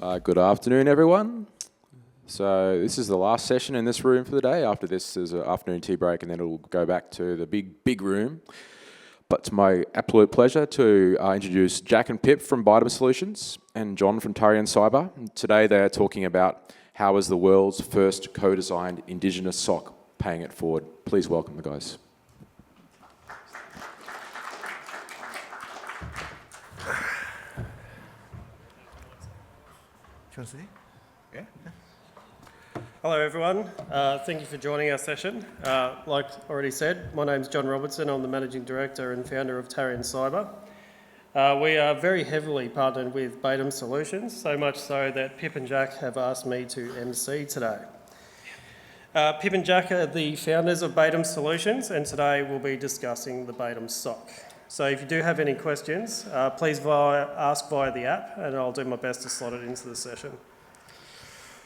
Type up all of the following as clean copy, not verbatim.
Good afternoon, everyone. So this is the last session in this room for the day. After this, there's an afternoon tea break, and then it'll go back to the big room. But it's my absolute pleasure to introduce Jack and Pip from Bitum Solutions and John from Turrion Cyber. Today they're talking about how is the world's first co-designed Indigenous sock paying it forward. Please welcome the guys. Do you want to see? Yeah. Hello everyone, thank you for joining our session. Like already said, my name's John Robertson, I'm the Managing Director and founder of Turrion Cyber. We are very heavily partnered with Bitum Solutions, so much so that Pip and Jack have asked me to MC today. Pip and Jack are the founders of Bitum Solutions, and today we'll be discussing the Bitum sock. So if you do have any questions, please ask via the app, and I'll do my best to slot it into the session.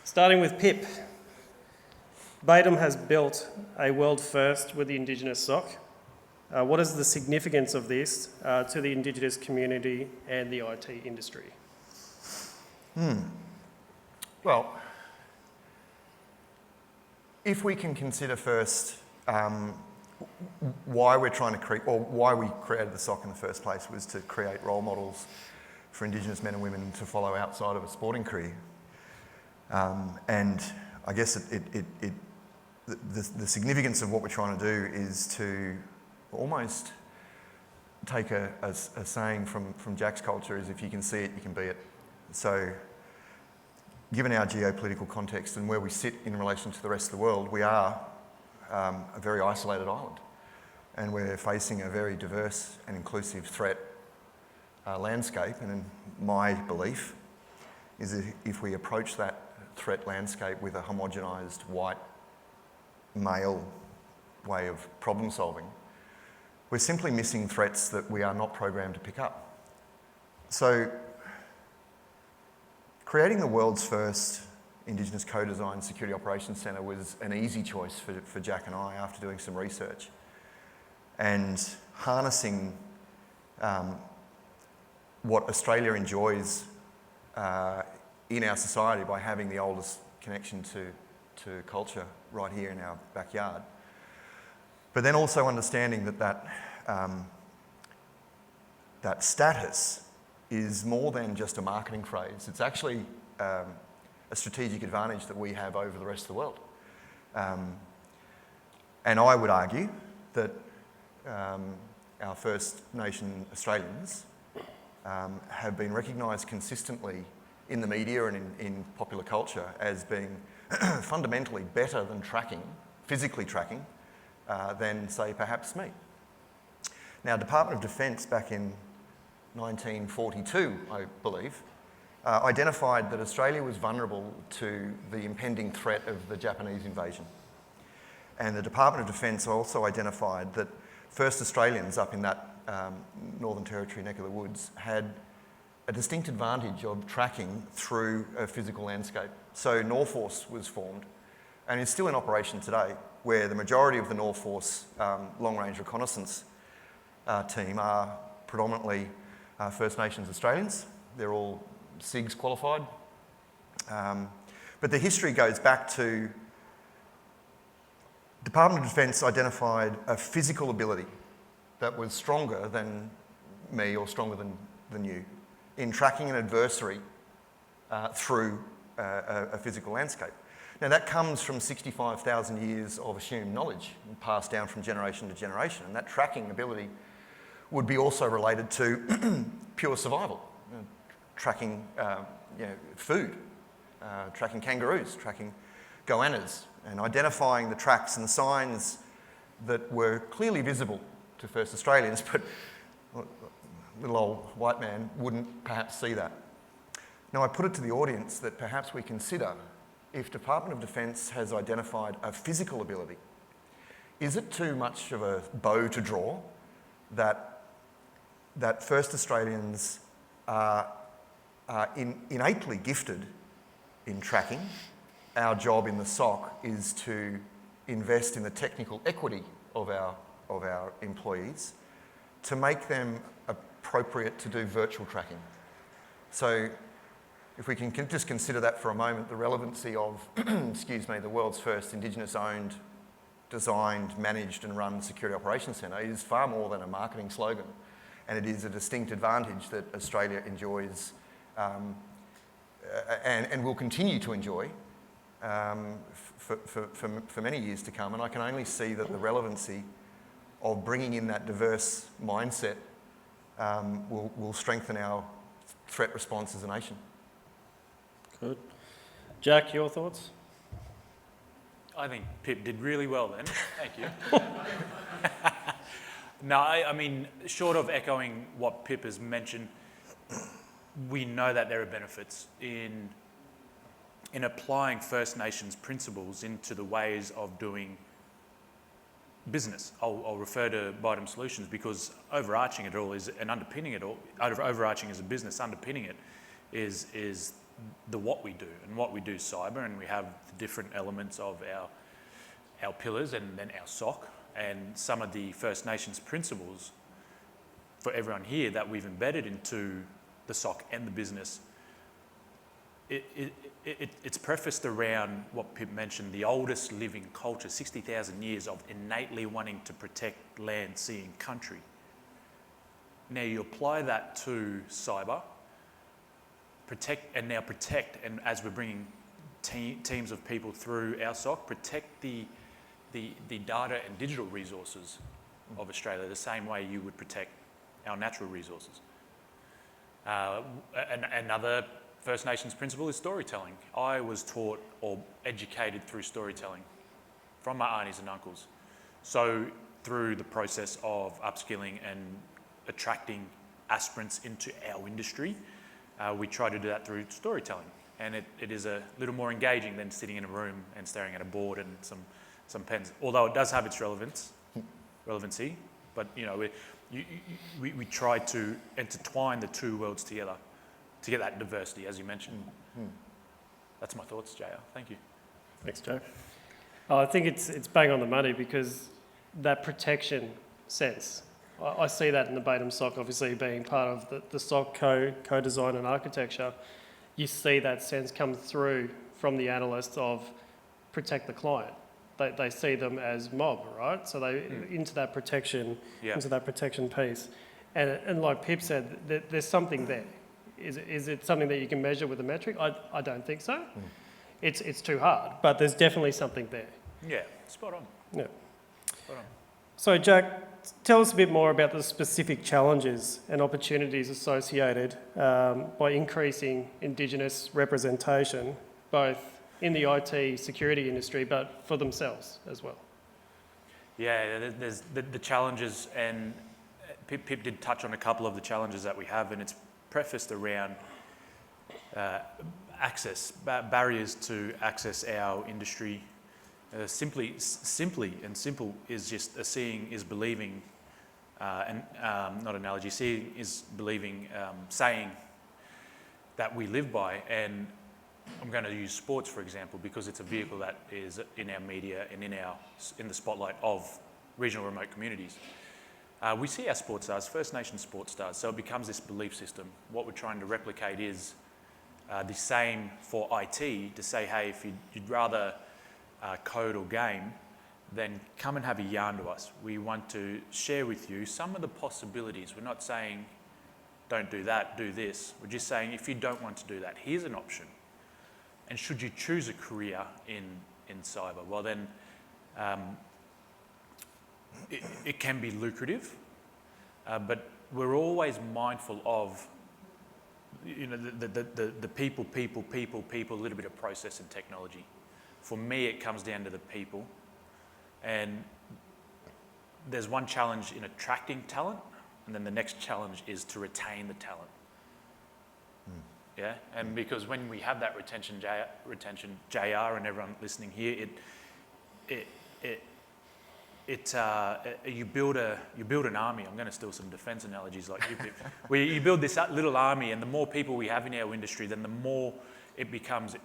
Starting with Pip. Bitum has built a world first with the Indigenous sock. What is the significance of this to the Indigenous community and the IT industry? Well, if we can consider first why we're trying to create, or why we created the sock in the first place, was to create role models for Indigenous men and women to follow outside of a sporting career. And I guess the significance of what we're trying to do is to almost take a saying from Jack's culture is, if you can see it, you can be it. So given our geopolitical context and where we sit in relation to the rest of the world, we are a very isolated island, and we're facing a very diverse and inclusive threat landscape. And in my belief is that if we approach that threat landscape with a homogenised white male way of problem solving, we're simply missing threats that we are not programmed to pick up. So creating the world's first Indigenous co-designed security operations centre was an easy choice for Jack and I after doing some research, and harnessing what Australia enjoys in our society by having the oldest connection to culture right here in our backyard. But then also understanding that status is more than just a marketing phrase. It's actually a strategic advantage that we have over the rest of the world. And I would argue that our First Nation Australians have been recognised consistently in the media and in popular culture as being fundamentally better than physically tracking, than, say, perhaps me. Now, Department of Defence back in 1942, I believe, identified that Australia was vulnerable to the impending threat of the Japanese invasion. And the Department of Defence also identified that first Australians up in that Northern Territory neck of the woods had a distinct advantage of tracking through a physical landscape. So Norforce was formed, and is still in operation today, where the majority of the Norforce long-range reconnaissance team are predominantly First Nations Australians. They're all SIGs qualified. But the history goes back to Department of Defence identified a physical ability that was stronger than me or stronger than you in tracking an adversary through a physical landscape. Now that comes from 65,000 years of assumed knowledge passed down from generation to generation, and that tracking ability would be also related to pure survival, tracking food, tracking kangaroos, tracking goannas, and identifying the tracks and the signs that were clearly visible to first Australians, but little old white man wouldn't perhaps see that. Now, I put it to the audience that perhaps we consider, if Department of Defence has identified a physical ability, is it too much of a bow to draw that first Australians are innately gifted in tracking? Our job in the SOC is to invest in the technical equity of our employees to make them appropriate to do virtual tracking. So if we can just consider that for a moment, the relevancy of, excuse me, the world's first Indigenous owned, designed, managed and run security operations centre is far more than a marketing slogan, and it is a distinct advantage that Australia enjoys and will continue to enjoy for many years to come. And I can only see that the relevancy of bringing in that diverse mindset will strengthen our threat response as a nation. Good. Jack, your thoughts? I think Pip did really well then. Thank you. No, I mean, short of echoing what Pip has mentioned, we know that there are benefits in applying First Nations principles into the ways of doing business. I'll refer to Bottom Solutions because overarching it all is, and underpinning it all, overarching as a business, underpinning it is the what we do, and what we do cyber, and we have the different elements of our pillars and then our SOC, and some of the First Nations principles for everyone here that we've embedded into the SOC and the business. It's prefaced around what Pip mentioned, the oldest living culture, 60,000 years of innately wanting to protect land, sea and country. Now you apply that to cyber, protect, and as we're bringing teams of people through our SOC, protect the data and digital resources of Australia the same way you would protect our natural resources. Another First Nations principle is storytelling. I was taught or educated through storytelling from my aunties and uncles. So through the process of upskilling and attracting aspirants into our industry, we try to do that through storytelling. And it is a little more engaging than sitting in a room and staring at a board and some pens, although it does have its relevancy. But you know, we try to intertwine the two worlds together to get that diversity, as you mentioned. That's my thoughts, JR. Thank you. Thanks, Joe. I think it's bang on the money because that protection sense, I see that in the Batum SOC, obviously being part of the SOC co-design and architecture. You see that sense come through from the analysts of protect the client. They see them as mob, right? So they into that protection, into that protection piece. And like Pip said, there's something there. Is it something that you can measure with a metric? I don't think so. It's too hard, but there's definitely something there. Yeah, spot on. Yeah. Spot on. So Jack, tell us a bit more about the specific challenges and opportunities associated by increasing Indigenous representation, both in the IT security industry, but for themselves as well. Yeah, there's the challenges, and Pip did touch on a couple of the challenges that we have, and it's prefaced around access, barriers to access our industry. Simple is just seeing is believing, and not analogy, seeing is believing, saying that we live by. And I'm going to use sports, for example, because it's a vehicle that is in our media and in the spotlight of regional remote communities. We see our sports stars, First Nations sports stars, so it becomes this belief system. What we're trying to replicate is the same for IT, to say, hey, if you'd rather code or game, then come and have a yarn to us. We want to share with you some of the possibilities. We're not saying, don't do that, do this. We're just saying, if you don't want to do that, here's an option. And should you choose a career in cyber, well then, it can be lucrative, but we're always mindful of, you know, the people, a little bit of process and technology. For me, it comes down to the people, and there's one challenge in attracting talent, and then the next challenge is to retain the talent. Yeah, and because when we have that retention, JR, and everyone listening here, you build an army. I'm going to steal some defence analogies like you, Pip. Where you build this little army, and the more people we have in our industry, then the more it becomes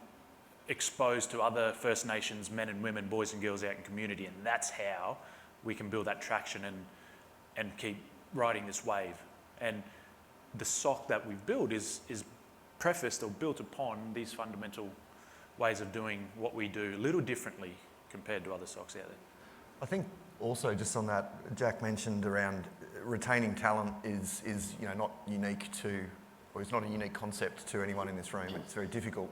exposed to other First Nations men and women, boys and girls out in community, and that's how we can build that traction and keep riding this wave. And the SOC that we've built is prefaced or built upon these fundamental ways of doing what we do a little differently compared to other socks out there. I think also just on that, Jack mentioned around retaining talent is not unique to, or it's not a unique concept to anyone in this room. It's very difficult,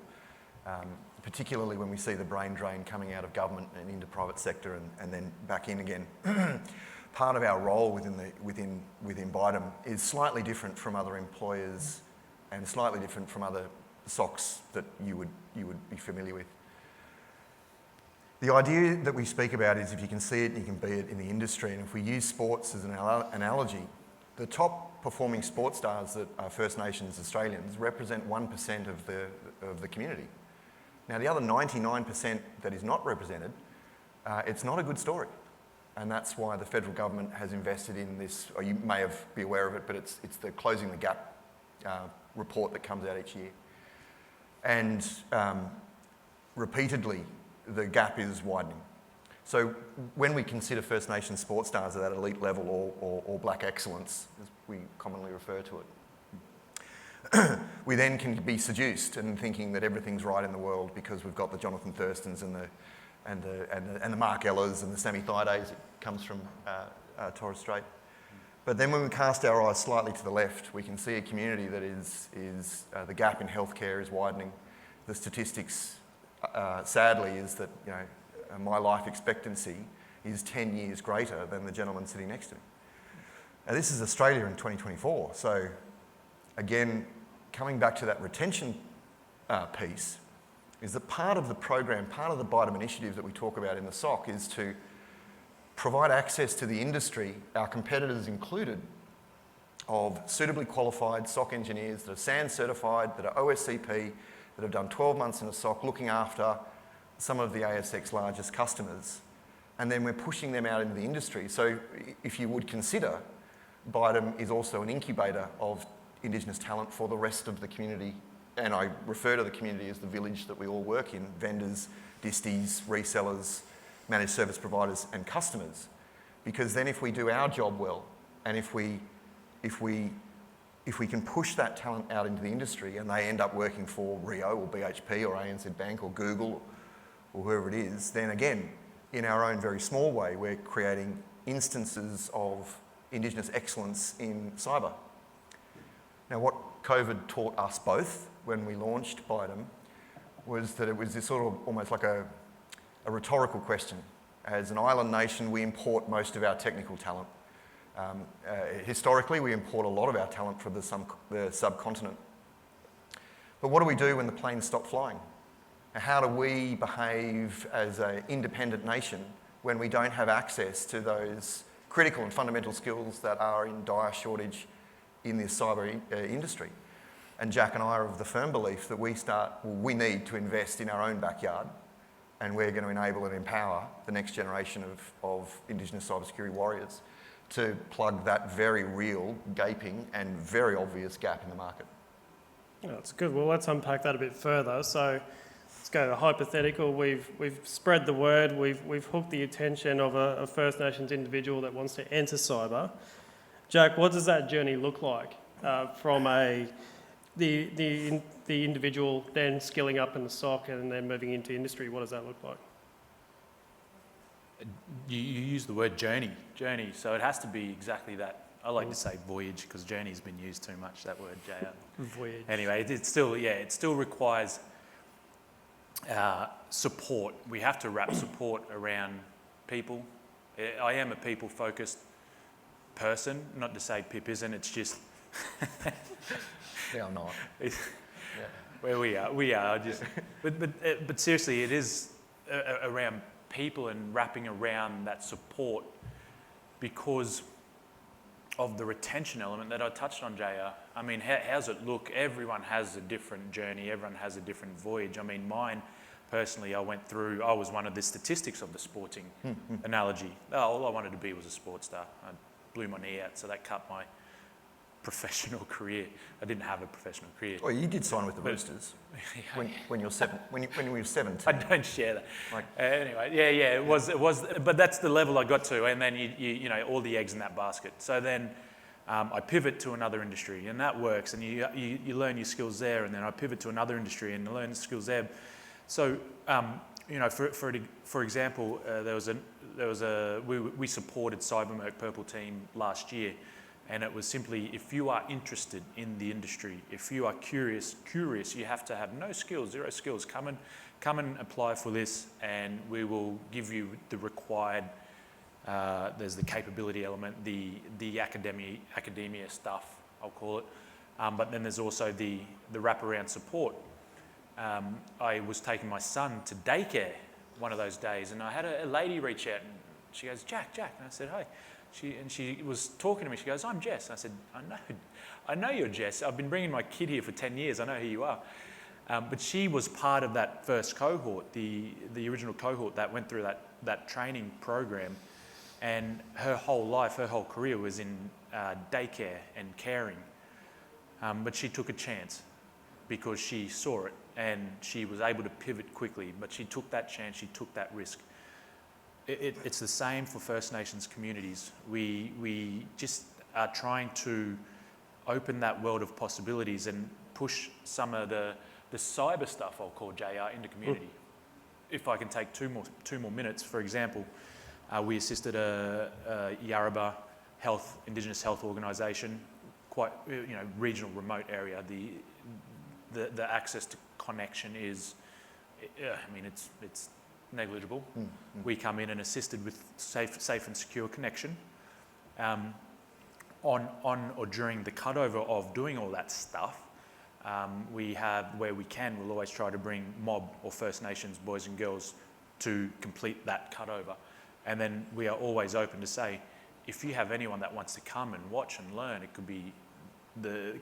particularly when we see the brain drain coming out of government and into private sector and then back in again. Part of our role within BIDEM is slightly different from other employers and slightly different from other SOCs that you would be familiar with. The idea that we speak about is if you can see it, you can be it in the industry. And if we use sports as an analogy, the top performing sports stars that are First Nations Australians represent 1% of the community. Now, the other 99% that is not represented, it's not a good story. And that's why the federal government has invested in this, or you may be aware of it, but it's the Closing the Gap report that comes out each year. And repeatedly, the gap is widening. So when we consider First Nations sports stars at that elite level or black excellence, as we commonly refer to it, we then can be seduced in thinking that everything's right in the world because we've got the Jonathan Thurstons and the Mark Ellas and the Sammy Thaidays that comes from Torres Strait. But then when we cast our eyes slightly to the left, we can see a community that is the gap in healthcare is widening. The statistics, sadly, is that my life expectancy is 10 years greater than the gentleman sitting next to me. Now this is Australia in 2024, so again, coming back to that retention piece, is that part of the program, part of the BIDEM initiative that we talk about in the SOC is to provide access to the industry, our competitors included, of suitably qualified SOC engineers that are SANS certified, that are OSCP, that have done 12 months in a SOC looking after some of the ASX largest customers. And then we're pushing them out into the industry. So if you would consider, BIDEM is also an incubator of Indigenous talent for the rest of the community. And I refer to the community as the village that we all work in: vendors, disties, resellers, managed service providers and customers. Because then if we do our job well, and if we can push that talent out into the industry and they end up working for Rio or BHP or ANZ Bank or Google or whoever it is, then again, in our own very small way, we're creating instances of Indigenous excellence in cyber. Now, what COVID taught us both when we launched BIDEM was that it was this sort of almost like a rhetorical question. As an island nation, we import most of our technical talent. Historically, we import a lot of our talent from the subcontinent. But what do we do when the planes stop flying? How do we behave as an independent nation when we don't have access to those critical and fundamental skills that are in dire shortage in this cyber industry? And Jack and I are of the firm belief that we need to invest in our own backyard, and we're going to enable and empower the next generation of Indigenous cybersecurity warriors to plug that very real, gaping and very obvious gap in the market. Oh, that's good. Well, let's unpack that a bit further. So let's go to hypothetical. We've spread the word. We've hooked the attention of a First Nations individual that wants to enter cyber. Jack, what does that journey look like from the individual then skilling up in the SOC and then moving into industry? What does that look like? You use the word journey, so it has to be exactly that. I like to say voyage because journey's been used too much, that word, JR. Voyage. Anyway, it still requires support. We have to wrap support around people. I am a people-focused person, not to say Pip isn't, it's just... Yeah, I'm not. Well, we are just... But seriously, it is around people and wrapping around that support because of the retention element that I touched on, JR. I mean, how's it look? Everyone has a different journey. Everyone has a different voyage. I mean, mine, personally, I was one of the statistics of the sporting analogy. All I wanted to be was a sports star. I blew my knee out, so that cut my professional career. I didn't have a professional career. Well, you did sign with the Roosters when you were 17. I don't share that. Anyway, it was, but that's the level I got to, and then you know all the eggs in that basket. So then, I pivot to another industry, and that works, and you learn your skills there, and then I pivot to another industry and learn the skills there. So, for example, we supported Cybermerc Purple Team last year, and it was simply, if you are interested in the industry, if you are curious, you have to have no skills, 0 skills. Come and apply for this, and we will give you the required. There's the capability element, the academia stuff, I'll call it, but then there's also the wraparound support. I was taking my son to daycare one of those days, and I had a lady reach out, and she goes, Jack, and I said, hi. She was talking to me. She goes, I'm Jess. And I said, I know you're Jess. I've been bringing my kid here for 10 years. I know who you are. But she was part of that first cohort, the original cohort that went through that training program. And her whole life, her whole career was in daycare and caring. But she took a chance because she saw it and she was able to pivot quickly. But she took that chance, she took that risk. It's the same for First Nations communities. We just are trying to open that world of possibilities and push some of the cyber stuff, I'll call JR, into community. If I can take two more minutes, for example, we assisted a Yarrabah Indigenous health organisation, quite regional, remote area. The access to connection is, it's negligible. We come in and assisted with safe and secure connection. On or during the cutover of doing all that stuff, we have, where we can, we'll always try to bring mob or First Nations boys and girls to complete that cutover. And then we are always open to say, if you have anyone that wants to come and watch and learn, it could be the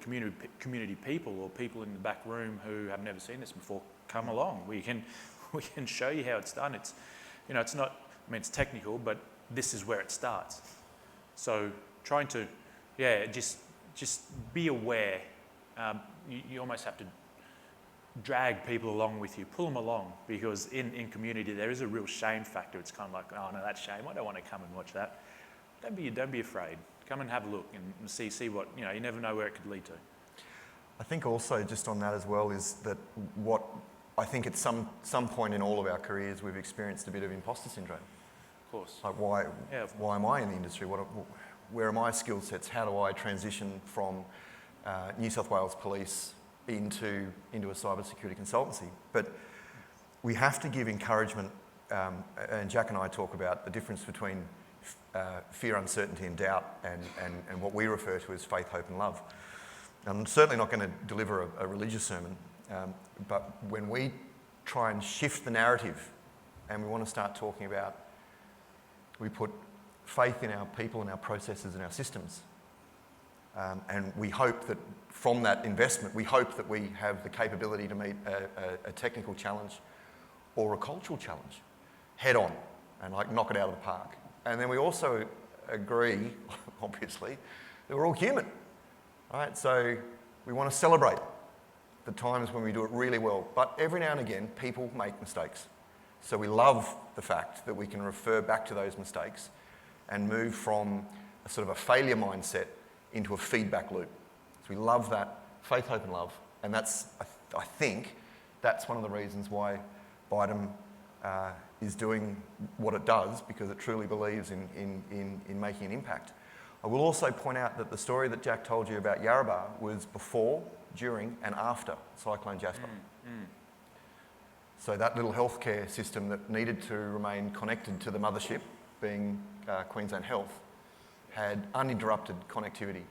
community people or people in the back room who have never seen this before, come along. We can show you how it's done. It's not, it's technical, but this is where it starts. So trying to, just be aware. You almost have to drag people along with you, pull them along, because in community there is a real shame factor. It's kind of like, oh no, that's shame. I don't want to come and watch that. Don't be afraid. Come and have a look and see what, you never know where it could lead to. I think also just on that as well is that what I think at some point in all of our careers we've experienced a bit of imposter syndrome. Of course. Like why am I in the industry? Where are my skill sets? How do I transition from New South Wales Police into a cybersecurity consultancy? But we have to give encouragement, and Jack and I talk about the difference between fear, uncertainty and doubt and what we refer to as faith, hope and love. I'm certainly not going to deliver a religious sermon, but when we try and shift the narrative and we want to start talking about, we put faith in our people and our processes and our systems, and we hope that from that investment, we hope that we have the capability to meet a technical challenge or a cultural challenge head on and knock it out of the park. And then we also agree, obviously, that we're all human, right? So we want to celebrate the times when we do it really well. But every now and again, people make mistakes. So we love the fact that we can refer back to those mistakes and move from a sort of a failure mindset into a feedback loop. So we love that, faith, hope and love. And that's, I think, that's one of the reasons why Bidem is doing what it does, because it truly believes in making an impact. I will also point out that the story that Jack told you about Yarrabah was before, during and after Cyclone Jasper. So that little healthcare system that needed to remain connected to the mothership, being Queensland Health, had uninterrupted connectivity,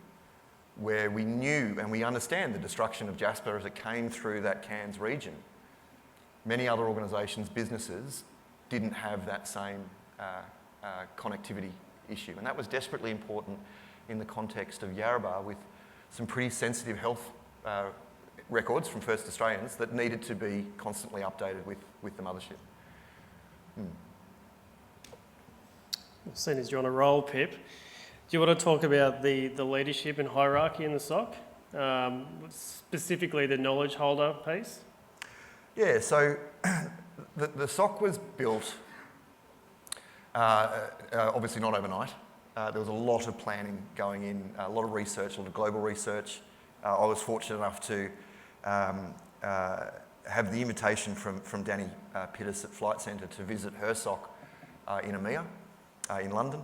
where we knew and we understand the destruction of Jasper as it came through that Cairns region. Many other organisations, businesses, didn't have that same connectivity issue. And that was desperately important in the context of Yarrabah, with some pretty sensitive health records from First Australians that needed to be constantly updated with the mothership. Seeing as you're on a roll, Pip, do you want to talk about the leadership and hierarchy in the SOC, specifically the knowledge holder piece? Yeah, so the SOC was built, obviously not overnight, There was a lot of planning going in, a lot of research, a lot of global research. I was fortunate enough to have the invitation from Danny Pittis at Flight Centre to visit her SOC in EMEA, in London.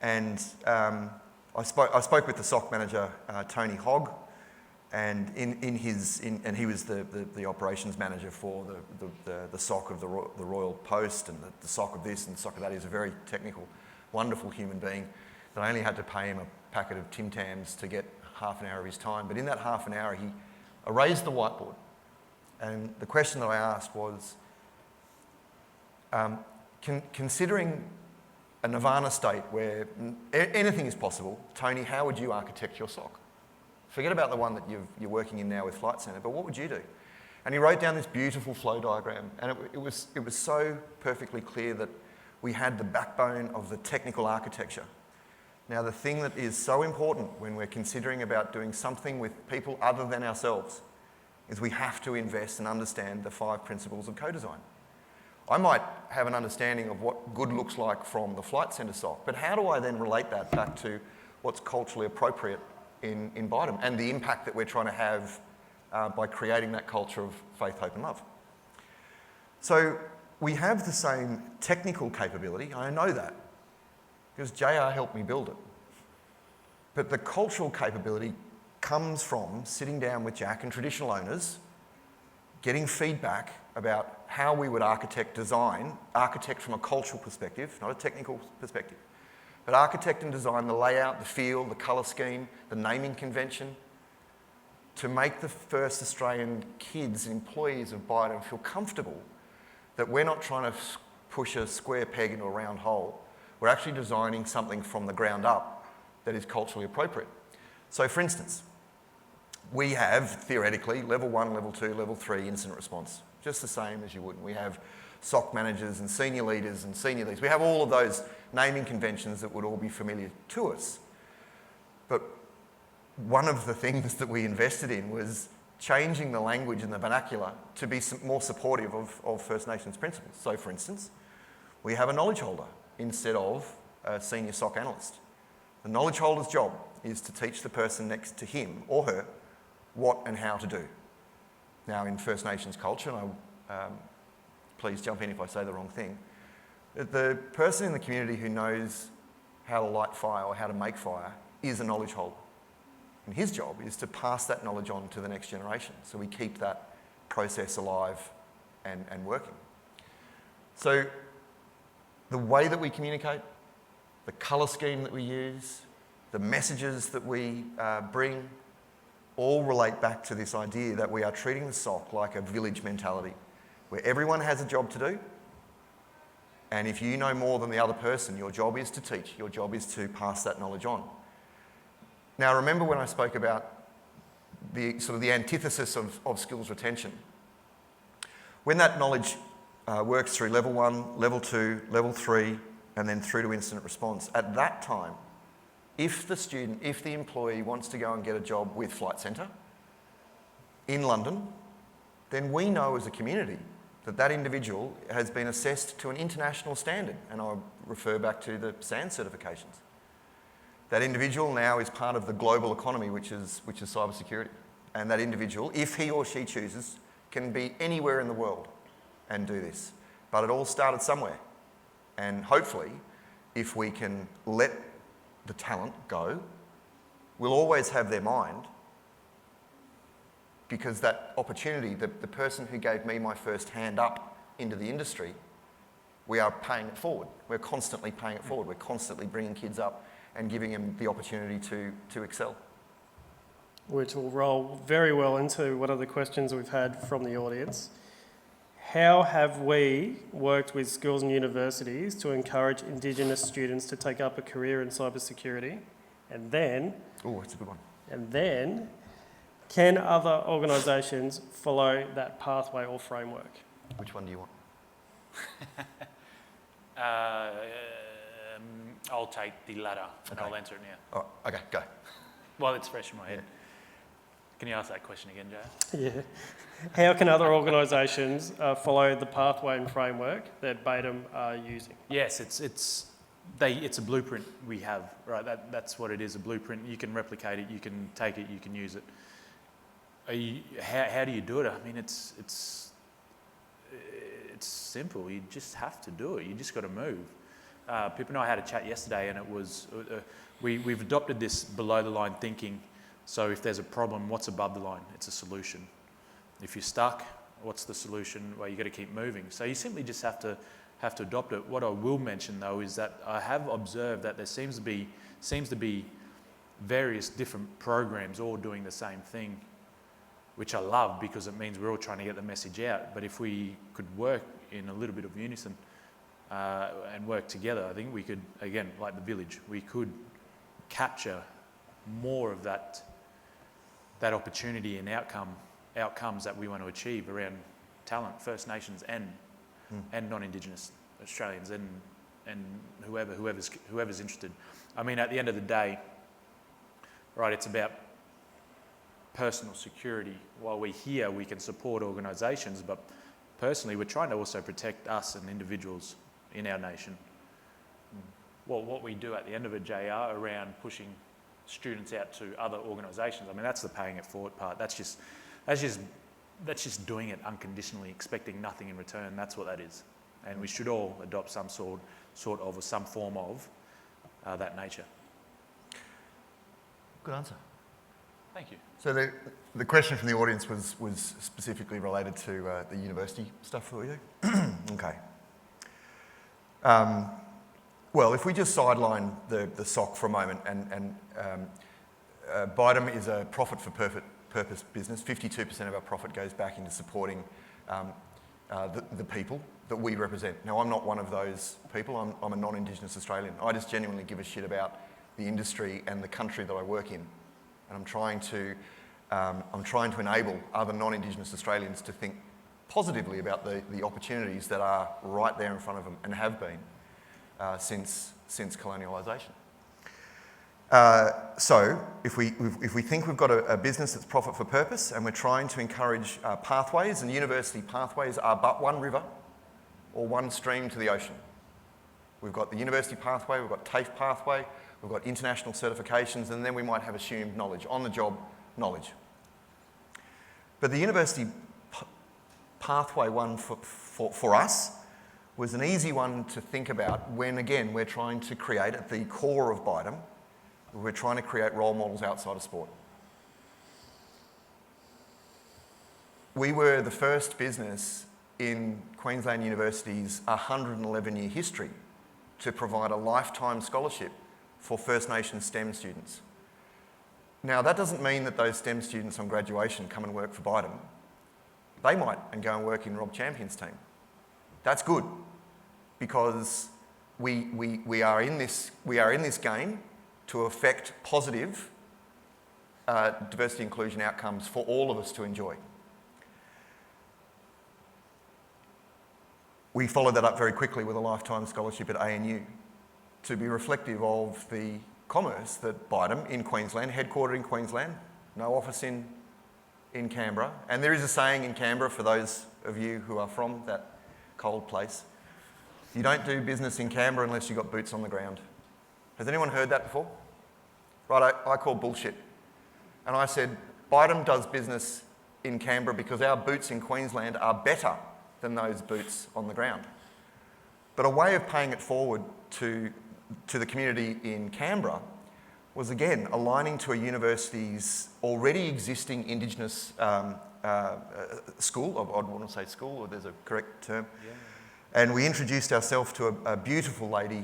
And I spoke with the SOC manager, Tony Hogg, and and he was the operations manager for the SOC of the Royal Post and the SOC of this and the SOC of that. He's a very technical, wonderful human being that I only had to pay him a packet of Tim Tams to get half an hour of his time. But in that half an hour, he erased the whiteboard. And the question that I asked was, considering a nirvana state where anything is possible, Tony, how would you architect your SOC? Forget about the one that you're working in now with Flight Centre, but what would you do? And he wrote down this beautiful flow diagram, and it was so perfectly clear that we had the backbone of the technical architecture. Now, the thing that is so important when we're considering about doing something with people other than ourselves is we have to invest and understand the 5 principles of co-design. I might have an understanding of what good looks like from the Flight Centre SOC, but how do I then relate that back to what's culturally appropriate in Bidem and the impact that we're trying to have by creating that culture of faith, hope and love? So we have the same technical capability, I know that, because JR helped me build it. But the cultural capability comes from sitting down with Jack and traditional owners, getting feedback about how we would architect from a cultural perspective, not a technical perspective, but architect and design the layout, the feel, the colour scheme, the naming convention, to make the first Australian kids and employees of Bidem feel comfortable that we're not trying to push a square peg into a round hole. We're actually designing something from the ground up that is culturally appropriate. So for instance, we have, theoretically, level 1, level 2, level 3 incident response, just the same as you would. We have SOC managers and senior leaders and senior leaders. We have all of those naming conventions that would all be familiar to us. But one of the things that we invested in was changing the language and the vernacular to be more supportive of First Nations principles. So for instance, we have a knowledge holder instead of a senior SOC analyst. The knowledge holder's job is to teach the person next to him or her what and how to do. Now, in First Nations culture, and please jump in if I say the wrong thing, the person in the community who knows how to light fire or how to make fire is a knowledge holder. And his job is to pass that knowledge on to the next generation. So we keep that process alive and working. So the way that we communicate, the colour scheme that we use, the messages that we bring, all relate back to this idea that we are treating the SOC like a village mentality, where everyone has a job to do, and if you know more than the other person, your job is to teach, your job is to pass that knowledge on. Now, remember when I spoke about the sort of the antithesis of skills retention? When that knowledge works through level 1, level 2, level 3, and then through to incident response, at that time, if the employee wants to go and get a job with Flight Centre in London, then we know as a community that that individual has been assessed to an international standard, and I'll refer back to the SANS certifications. That individual now is part of the global economy, which is cybersecurity. And that individual, if he or she chooses, can be anywhere in the world and do this. But it all started somewhere. And hopefully, if we can let the talent go, we'll always have their mind, because that opportunity, the person who gave me my first hand up into the industry, we are paying it forward. We're constantly paying it forward. We're constantly bringing kids up and giving them the opportunity to excel. Which will roll very well into one of the questions we've had from the audience. How have we worked with schools and universities to encourage Indigenous students to take up a career in cybersecurity? And then... Oh, that's a good one. And then, can other organisations follow that pathway or framework? Which one do you want? I'll take the latter, and Okay. I'll answer it now. Oh, okay, go. Well, it's fresh in my head. Can you ask that question again, Jay? Yeah. How can other organisations follow the pathway and framework that Bidem are using? Yes, it's it's a blueprint we have, right? That's what it is, a blueprint. You can replicate it, you can take it, you can use it. How do you do it? I mean, it's simple. You just have to do it. You just got to move. Pip and I had a chat yesterday, and it was we've adopted this below the line thinking. So if there's a problem, what's above the line? It's a solution. If you're stuck, what's the solution? Well, you got to keep moving. So you simply just have to adopt it. What I will mention though is that I have observed that there seems to be various different programs all doing the same thing, which I love because it means we're all trying to get the message out. But if we could work in a little bit of unison and work together, I think we could, again, like the village, we could capture more of that opportunity and outcomes that we want to achieve around talent, First Nations and non-Indigenous Australians and whoever's interested. I mean, at the end of the day, right, it's about personal security. While we're here, we can support organisations, but personally, we're trying to also protect us and individuals in our nation. Well, what we do at the end of a JR around pushing students out to other organisations, I mean, that's the paying it forward part. That's just doing it unconditionally, expecting nothing in return. That's what that is. And we should all adopt some sort of or some form of that nature. Good answer. Thank you. So the question from the audience was specifically related to the university stuff that we do. Okay. Well, if we just sideline the SOC for a moment, and Bidem is a profit for purpose business. 52% of our profit goes back into supporting the people that we represent. Now, I'm not one of those people. I'm a non-Indigenous Australian. I just genuinely give a shit about the industry and the country that I work in, and I'm trying to enable other non-Indigenous Australians to think positively about the opportunities that are right there in front of them and have been since colonialisation. So if we think we've got a business that's profit for purpose and we're trying to encourage pathways, and university pathways are but one river or one stream to the ocean. We've got the university pathway, we've got TAFE pathway, we've got international certifications, and then we might have assumed knowledge, on-the-job knowledge. But the university pathway one for us was an easy one to think about when, again, we're trying to create, at the core of Bidem, we're trying to create role models outside of sport. We were the first business in Queensland University's 111-year history to provide a lifetime scholarship for First Nations STEM students. Now, that doesn't mean that those STEM students on graduation come and work for Bidem. They might and go and work in Rob Champion's team. That's good, because we are in this game to affect positive diversity inclusion outcomes for all of us to enjoy. We followed that up very quickly with a lifetime scholarship at ANU to be reflective of the commerce that Bidem in Queensland, headquartered in Queensland, no office in Canberra. And there is a saying in Canberra, for those of you who are from that cold place, you don't do business in Canberra unless you've got boots on the ground. Has anyone heard that before? Right, I call bullshit. And I said, Bidem does business in Canberra because our boots in Queensland are better than those boots on the ground. But a way of paying it forward to the community in Canberra was, again, aligning to a university's already existing Indigenous school. I'd want to say school, or there's a correct term. Yeah. And we introduced ourselves to a beautiful lady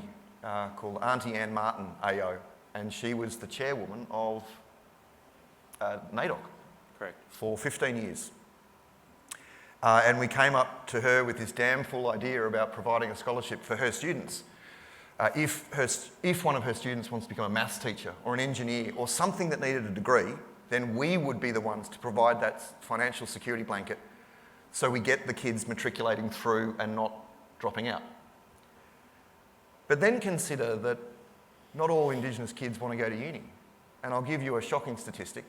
called Auntie Ann Martin, AO, and she was the chairwoman of NAIDOC. Correct. For 15 years. And we came up to her with this damn full idea about providing a scholarship for her students. If one of her students wants to become a maths teacher or an engineer or something that needed a degree, then we would be the ones to provide that financial security blanket so we get the kids matriculating through and not dropping out. But then consider that not all Indigenous kids want to go to uni. And I'll give you a shocking statistic,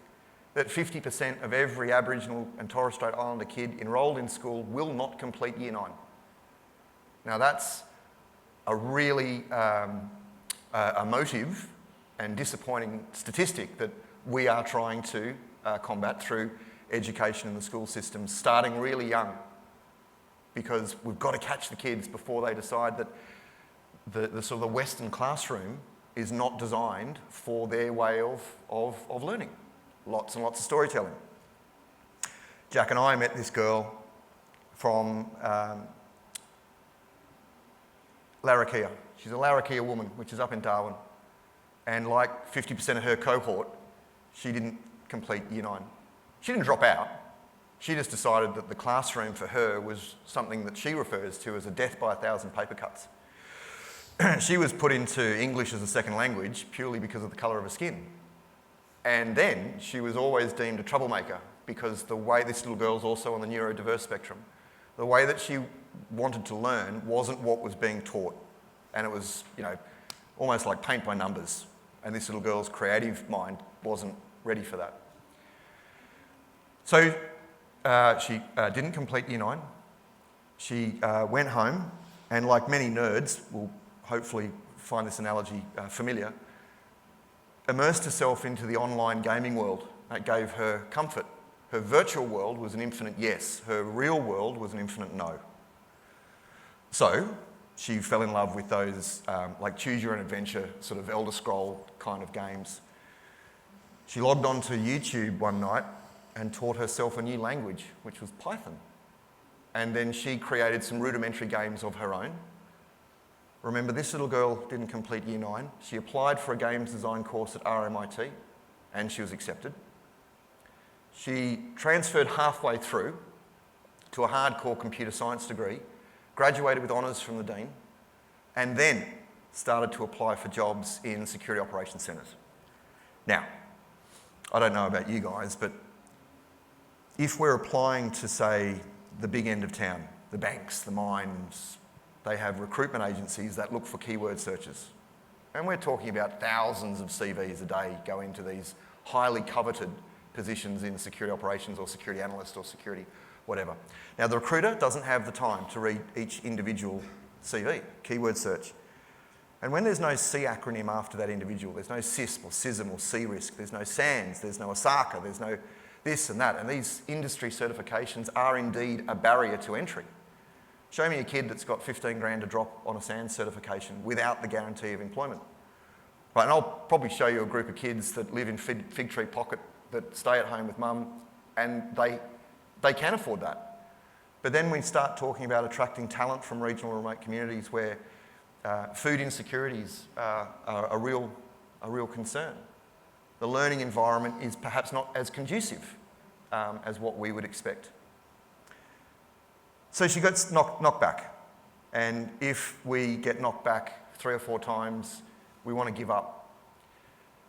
that 50% of every Aboriginal and Torres Strait Islander kid enrolled in school will not complete Year 9. Now that's a really emotive and disappointing statistic that we are trying to combat through education in the school system, starting really young, because we've got to catch the kids before they decide that the sort of the Western classroom is not designed for their way of learning. Lots and lots of storytelling. Jack and I met this girl from Larrakia. She's a Larrakia woman, which is up in Darwin. And like 50% of her cohort, she didn't complete Year 9. She didn't drop out. She just decided that the classroom for her was something that she refers to as a death by 1,000 paper cuts. She was put into English as a second language purely because of the colour of her skin. And then she was always deemed a troublemaker because the way this little girl's also on the neurodiverse spectrum, the way that she wanted to learn wasn't what was being taught. And it was, almost like paint by numbers. And this little girl's creative mind wasn't ready for that. So she didn't complete Year 9. She went home and, like many nerds, will hopefully find this analogy familiar, immersed herself into the online gaming world. That gave her comfort. Her virtual world was an infinite yes. Her real world was an infinite no. So she fell in love with those like choose your own adventure, sort of Elder Scroll kind of games. She logged onto YouTube one night and taught herself a new language, which was Python. And then she created some rudimentary games of her own. Remember, this little girl didn't complete Year 9. She applied for a games design course at RMIT and she was accepted. She transferred halfway through to a hardcore computer science degree, graduated with honours from the Dean, and then started to apply for jobs in security operations centres. Now, I don't know about you guys, but if we're applying to, say, the big end of town, the banks, the mines, they have recruitment agencies that look for keyword searches. And we're talking about thousands of CVs a day go into these highly coveted positions in security operations or security analyst or security whatever. Now, the recruiter doesn't have the time to read each individual CV, keyword search. And when there's no C acronym after that individual, there's no CISP or CISM or CRISC, there's no SANS, there's no AUSCERT, there's no this and that. And these industry certifications are indeed a barrier to entry. Show me a kid that's got 15 grand to drop on a SANS certification without the guarantee of employment. Right, and I'll probably show you a group of kids that live in Fig Tree Pocket that stay at home with mum and they can afford that. But then we start talking about attracting talent from regional remote communities where food insecurities are a real concern. The learning environment is perhaps not as conducive as what we would expect. So she got knocked back. And if we get knocked back 3 or 4 times, we want to give up.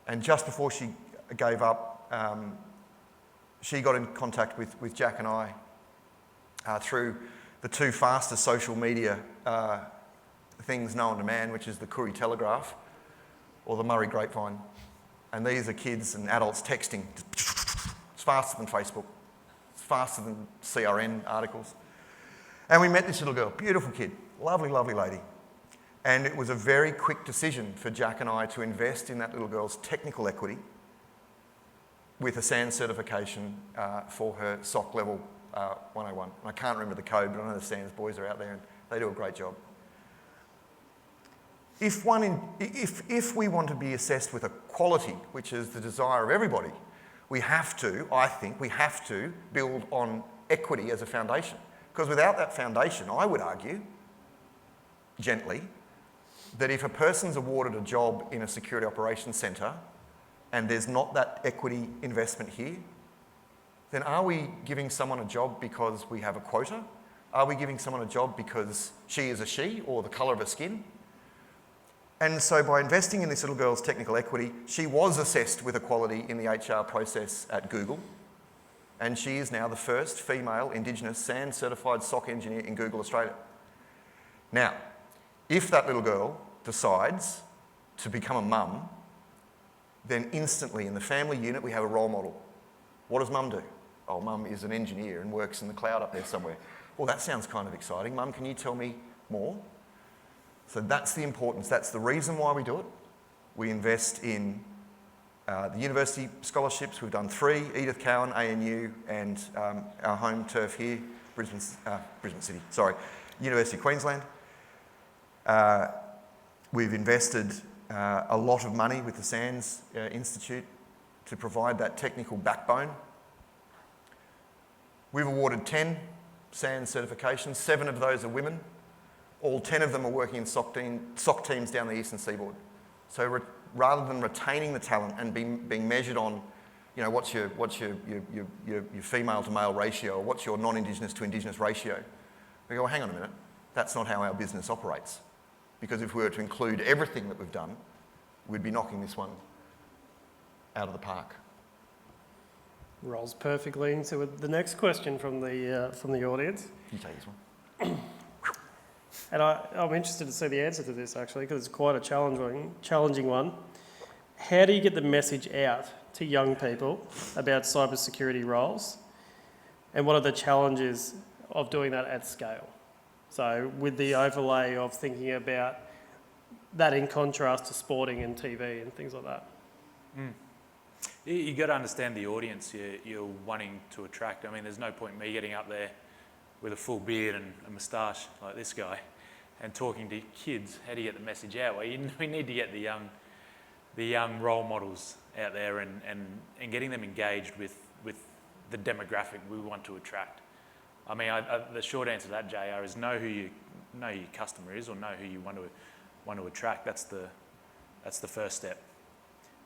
And just before she gave up, she got in contact with Jack and I through the 2 fastest social media things known to man, which is the Courier Telegraph or the Murray Grapevine. And these are kids and adults texting. It's faster than Facebook. It's faster than CRN articles. And we met this little girl, beautiful kid, lovely, lovely lady. And it was a very quick decision for Jack and I to invest in that little girl's technical equity with a SANS certification for her SOC level 101. And I can't remember the code, but I know the SANS boys are out there and they do a great job. If we want to be assessed with a quality, which is the desire of everybody, I think we have to build on equity as a foundation. Because without that foundation, I would argue, gently, that if a person's awarded a job in a security operations centre and there's not that equity investment here, then are we giving someone a job because we have a quota? Are we giving someone a job because she is a she or the colour of her skin? And so by investing in this little girl's technical equity, she was assessed with equality in the HR process at Google. And she is now the first female Indigenous SANS certified SOC engineer in Google Australia. Now, if that little girl decides to become a mum, then instantly in the family unit we have a role model. What does mum do? Oh, mum is an engineer and works in the cloud up there somewhere. Well, that sounds kind of exciting. Mum, can you tell me more? So that's the importance. That's the reason why we do it. We invest in the university scholarships. We've done 3, Edith Cowan, ANU, and our home turf here, Brisbane City, University of Queensland. We've invested a lot of money with the SANS Institute to provide that technical backbone. We've awarded 10 SANS certifications, 7 of those are women. All 10 of them are working in SOC teams down the eastern seaboard. So rather than retaining the talent and being measured on, you know, what's your female to male ratio, or what's your non-Indigenous to Indigenous ratio, we go, well, hang on a minute, that's not how our business operates. Because if we were to include everything that we've done, we'd be knocking this one out of the park. Rolls perfectly into the next question from the audience. You take this one. And I'm interested to see the answer to this, actually, because it's quite a challenging one. How do you get the message out to young people about cybersecurity roles? And what are the challenges of doing that at scale? So with the overlay of thinking about that in contrast to sporting and TV and things like that. You got to understand the audience you're wanting to attract. I mean, there's no point in me getting up there with a full beard and a moustache like this guy and talking to kids. How do you get the message out? Well, we need to get the young role models out there and getting them engaged with the demographic we want to attract. I mean, the short answer to that, JR, is know who your customer is, or know who you want to attract. That's the first step.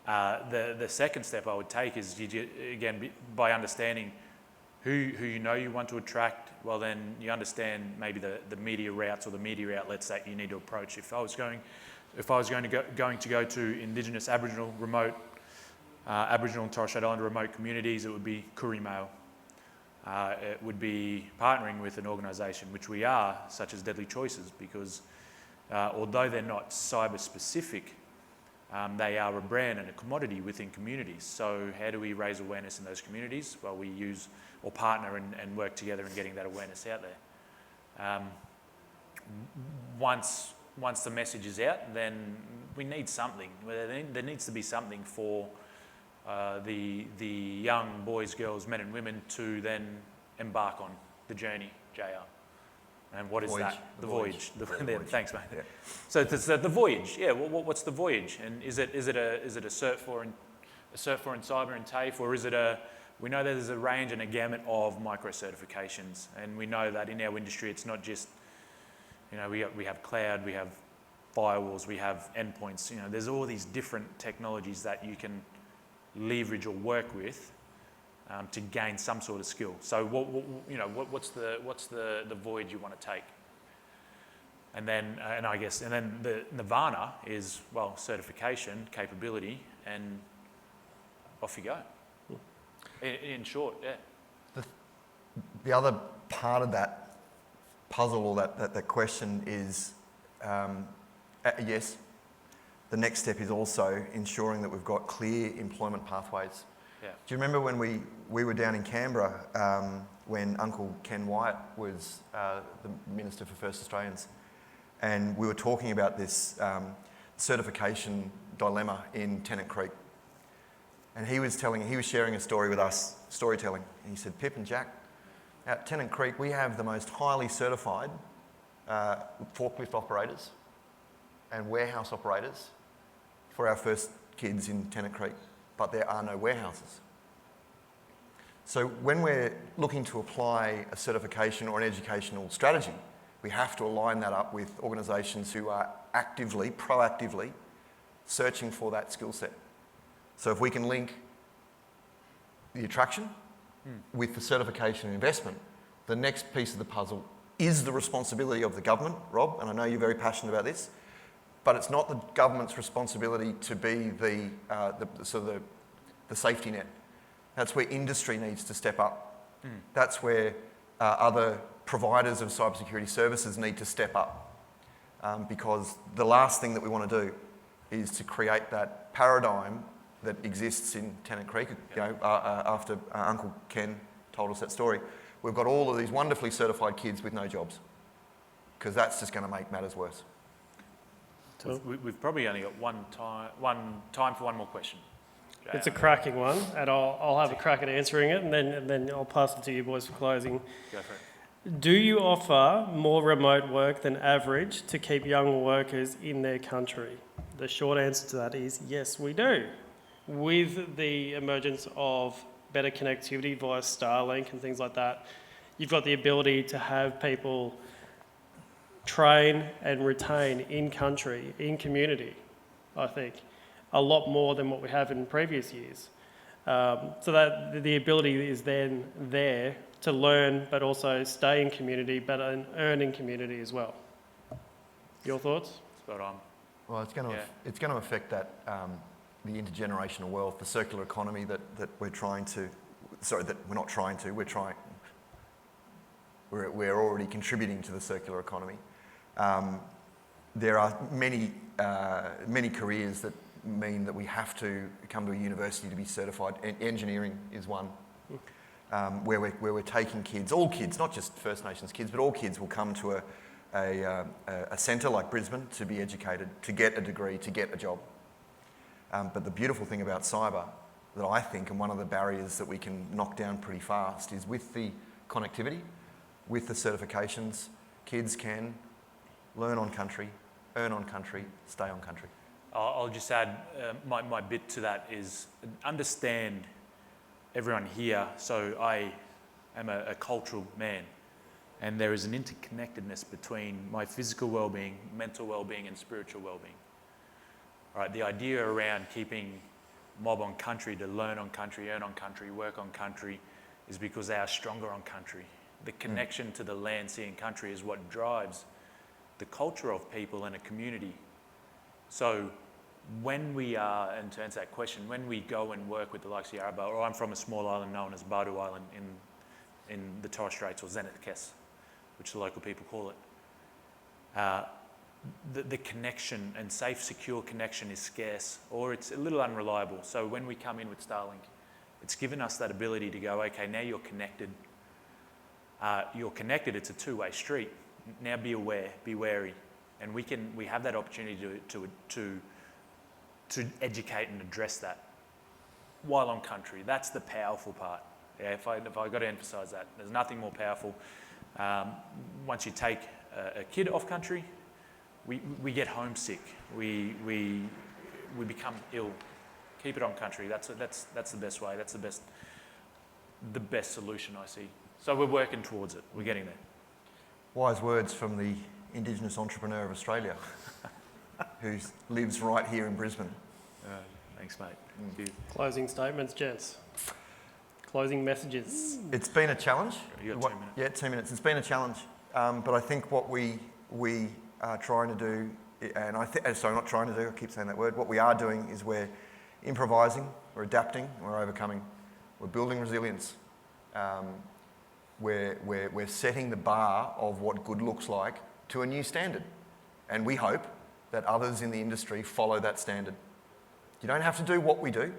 The second step I would take is, by understanding who you know you want to attract. Well, then you understand maybe the media routes or the media outlets that you need to approach. If I was going to go to Indigenous, Aboriginal, remote, Aboriginal and Torres Strait Islander remote communities, it would be Koori Mail. It would be partnering with an organisation, which we are, such as Deadly Choices, because although they're not cyber specific, they are a brand and a commodity within communities. So how do we raise awareness in those communities? Well, we use or partner and work together in getting that awareness out there. Once the message is out, then we need something. There needs to be something for the young boys, girls, men and women to then embark on the journey, JR. And what is voyage. that? The voyage. Voyage. Thanks, mate. Yeah. So the voyage. Yeah. What's the voyage? And is it a Cert 4 in cyber and TAFE, or is it we know there's a range and a gamut of micro certifications, and we know that in our industry it's not just, you know, we have cloud, we have firewalls, we have endpoints. You know, there's all these different technologies that you can leverage or work with to gain some sort of skill. So what's the voyage you want to take? And then the nirvana is, well, certification, capability, and off you go. In short, yeah. The other part of that puzzle, or that question is, yes, the next step is also ensuring that we've got clear employment pathways. Yeah. Do you remember when we were down in Canberra when Uncle Ken Wyatt was the Minister for First Australians, and we were talking about this certification dilemma in Tennant Creek. And he was sharing a story with us, storytelling. And he said, Pip and Jack, at Tennant Creek, we have the most highly certified forklift operators and warehouse operators for our first kids in Tennant Creek, but there are no warehouses. So when we're looking to apply a certification or an educational strategy, we have to align that up with organisations who are proactively searching for that skill set. So if we can link the attraction with the certification and investment, the next piece of the puzzle is the responsibility of the government, Rob, and I know you're very passionate about this, but it's not the government's responsibility to be the safety net. That's where industry needs to step up. That's where other providers of cybersecurity services need to step up, because the last thing that we want to do is to create that paradigm that exists in Tennant Creek. You know, after Uncle Ken told us that story, we've got all of these wonderfully certified kids with no jobs, because that's just going to make matters worse. Cool. We've probably only got one time for one more question. It's a cracking one, and I'll have a crack at answering it, and then I'll pass it to you boys for closing. Go for it. Do you offer more remote work than average to keep young workers in their country? The short answer to that is yes, we do. With the emergence of better connectivity via Starlink and things like that, you've got the ability to have people train and retain in country, in community, I think, a lot more than what we have in previous years. So that the ability is then there to learn, but also stay in community, but earn in community as well. Your thoughts? Spot on. Well, it's going to affect that the intergenerational wealth, the circular economy that we're trying to. Sorry, that we're not trying to. We're trying. We're already contributing to the circular economy. There are many careers that mean that we have to come to a university to be certified. Engineering is one. Where we're taking kids, all kids, not just First Nations kids, but all kids will come to a centre like Brisbane to be educated, to get a degree, to get a job. But the beautiful thing about cyber, that I think, and one of the barriers that we can knock down pretty fast, is with the connectivity, with the certifications, kids can learn on country, earn on country, stay on country. I'll just add my bit to that is understand everyone here. So I am a cultural man, and there is an interconnectedness between my physical well-being, mental well-being, and spiritual well-being. All right, the idea around keeping mob on country to learn on country, earn on country, work on country is because they are stronger on country. The connection to the land, sea, and country is what drives the culture of people in a community. So when we are, and to answer that question, when we go and work with the likes of Yarrabah, or I'm from a small island known as Badu Island in the Torres Straits, or Zenith-Kes, which the local people call it, the connection and safe, secure connection is scarce, or it's a little unreliable. So when we come in with Starlink, it's given us that ability to go, okay, now you're connected. It's a two-way street. Now be aware, be wary. And we have that opportunity to educate and address that while on country. That's the powerful part. Yeah, if I got to emphasise that, there's nothing more powerful. Once you take a kid off country, we get homesick. We become ill. Keep it on country. That's the best way. That's the best solution I see. So we're working towards it. We're getting there. Wise words from the Indigenous entrepreneur of Australia, who lives right here in Brisbane. Thanks, mate. Thank you. Closing statements, gents. Closing messages. It's been a challenge. You got 2 minutes. Yeah, 2 minutes. It's been a challenge, but I think what we are trying to do, and not trying to do, I keep saying that word, what we are doing is we're improvising, we're adapting, we're overcoming, we're building resilience. We're setting the bar of what good looks like to a new standard. And we hope that others in the industry follow that standard. You don't have to do what we do,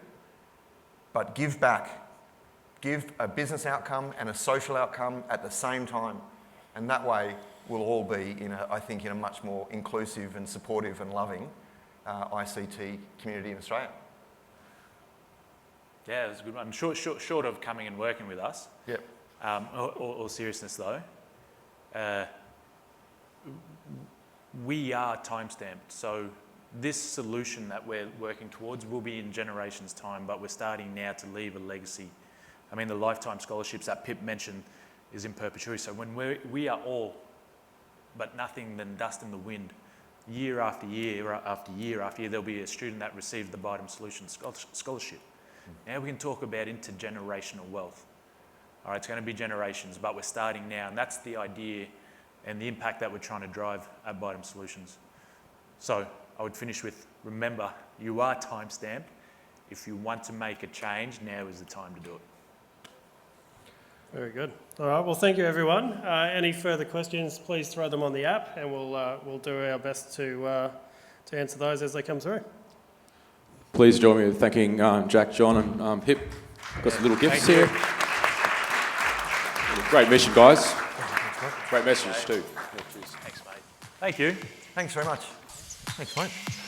but give back. Give a business outcome and a social outcome at the same time. And that way we'll all be, in a much more inclusive and supportive and loving ICT community in Australia. Yeah, that's a good one. Short of coming and working with us. Yep. All seriousness though, we are time-stamped. So this solution that we're working towards will be in generations' time, but we're starting now to leave a legacy. I mean, the lifetime scholarships that Pip mentioned is in perpetuity. So when we are all, but nothing than dust in the wind, year after year after year after year, there'll be a student that received the Biden Solutions Scholarship. Now we can talk about intergenerational wealth. All right, it's going to be generations, but we're starting now, and that's the idea and the impact that we're trying to drive at Biden Solutions. So I would finish with, remember, you are time-stamped. If you want to make a change, now is the time to do it. Very good. All right, well, thank you, everyone. Any further questions, please throw them on the app, and we'll do our best to answer those as they come through. Please join me in thanking Jack, John and Pip. Got some little gifts here. Great mission, guys. Great messages too. Thanks, mate. Thank you. Thanks very much. Thanks, mate.